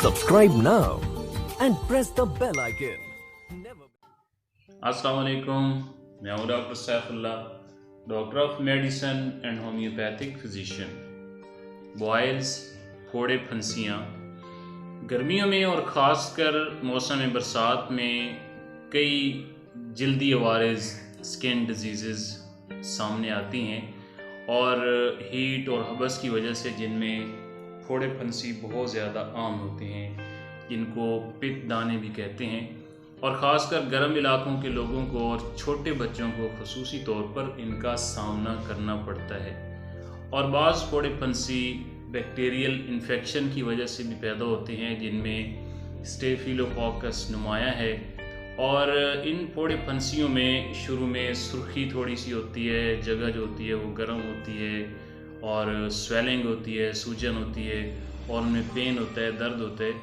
Subscribe now and press the bell icon. Never. अस्सलाम वालेकुम, मैं हूँ doctor Saifullah, doctor of medicine and homeopathic physician. Boils, फोड़े, फंसियाँ गर्मियों में और ख़ासकर मौसम बरसात में कई जल्दी अवारज स्किन डिजीज़ सामने आती हैं और हीट और हबस की वजह से जिनमें फोड़े फंसी बहुत ज़्यादा आम होते हैं, जिनको पित्त दाने भी कहते हैं, और ख़ासकर गर्म इलाकों के लोगों को और छोटे बच्चों को ख़ुसूसी तौर पर इनका सामना करना पड़ता है। और बाज़ फोड़े फंसी बैक्टीरियल इन्फेक्शन की वजह से भी पैदा होते हैं, जिनमें स्टेफिलोकोकस नुमायाँ है। और इन फोड़े फंसियों में शुरू में सुर्खी थोड़ी सी होती है, जगह जो होती है वो गर्म होती है और स्वेलिंग होती है, सूजन होती है और उनमें पेन होता है, दर्द होता है,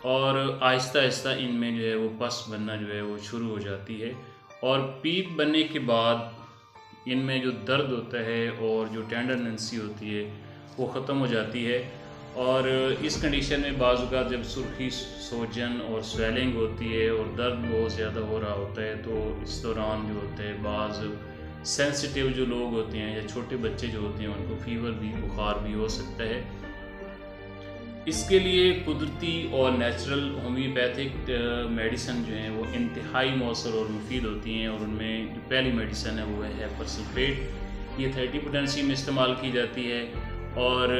और आहिस्ता आहिस्ता इनमें जो है वो पस बनना जो है वो शुरू हो जाती है। और पीप बनने के बाद इनमें जो दर्द होता है और जो टेंडरनेंसी होती है वो ख़त्म हो जाती है। और इस कंडीशन में बाज़ औक़ात जब सुर्खी, सूजन और स्वेलिंग होती है और दर्द बहुत ज़्यादा हो रहा होता है, तो इस दौरान जो होता है बाज़ सेंसिटिव जो लोग होते हैं या छोटे बच्चे जो होते हैं उनको फ़ीवर भी, बुखार भी हो सकता है। इसके लिए कुदरती और नेचुरल होम्योपैथिक मेडिसन जो हैं वो इंतहाई मौसर और मुफीद होती हैं। और उनमें जो पहली मेडिसन है वो है हेपर सल्फेट। ये 30 पोटेंसी में इस्तेमाल की जाती है। और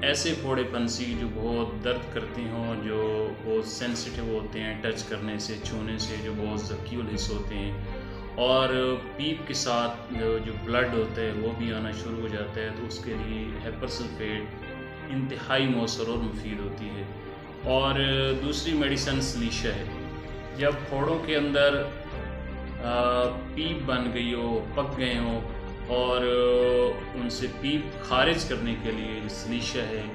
ऐसे फोड़े फंसी जो बहुत दर्द करते हों, जो बहुत सेंसिटिव होते हैं टच करने से, छूने से, जो बहुत ज़कील हिस्स होते हैं, और पीप के साथ जो ब्लड होता है वो भी आना शुरू हो जाता है, तो उसके लिए हेपर सल्फेट इंतहाई मौसर और मुफीद होती है। और दूसरी मेडिसन सलीशा है। जब फोड़ों के अंदर पीप बन गई हो, पक गए हों, और उनसे पीप खारिज करने के लिए जो सलीशा है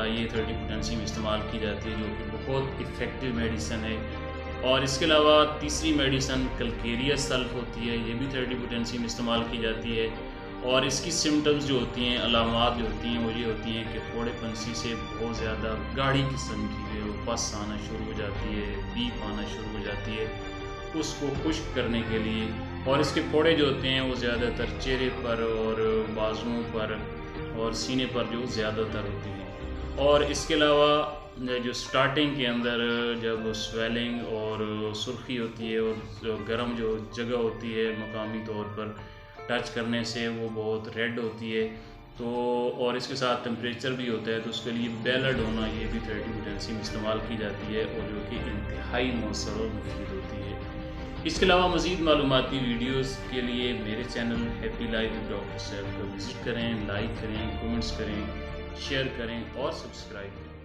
ये 30 पोटेंसी में इस्तेमाल की जाती है, जो कि बहुत इफ़ेक्टिव मेडिसन है। और इसके अलावा तीसरी मेडिसन कलकेरिया सल्फ होती है, ये भी 30 पोटेंसी में इस्तेमाल की जाती है। और इसकी सिम्टम्स जो होती हैं, अलामात जो होती हैं वो ये होती हैं कि फोड़े फंसी से बहुत ज़्यादा गाढ़ी किस्म की जो है वो पस आना शुरू हो जाती है, पीप आना शुरू हो जाती है, उसको खुश्क करने के लिए। और इसके फोड़े जो होते हैं वो ज़्यादातर चेहरे पर और बाजुओं पर और सीने पर जो ज़्यादातर होते हैं। और इसके अलावा जो स्टार्टिंग के अंदर जब स्वेलिंग और सुर्खी होती है और गर्म जो जगह होती है मकामी तौर पर टच करने से वो बहुत रेड होती है, तो और इसके साथ टेम्परेचर भी होता है, तो उसके लिए बेलड होना ये भी 30 पोटेंसी में इस्तेमाल की जाती है, और जो कि इंतहाई मौसर और मुफीद होती है। इसके अलावा मज़ीद मालूमाती वीडियोस के लिए मेरे channel happy life with doctor Saif को विज़िट करें, लाइक करें, कमेंट्स करें, शेयर करें और सब्सक्राइब करें।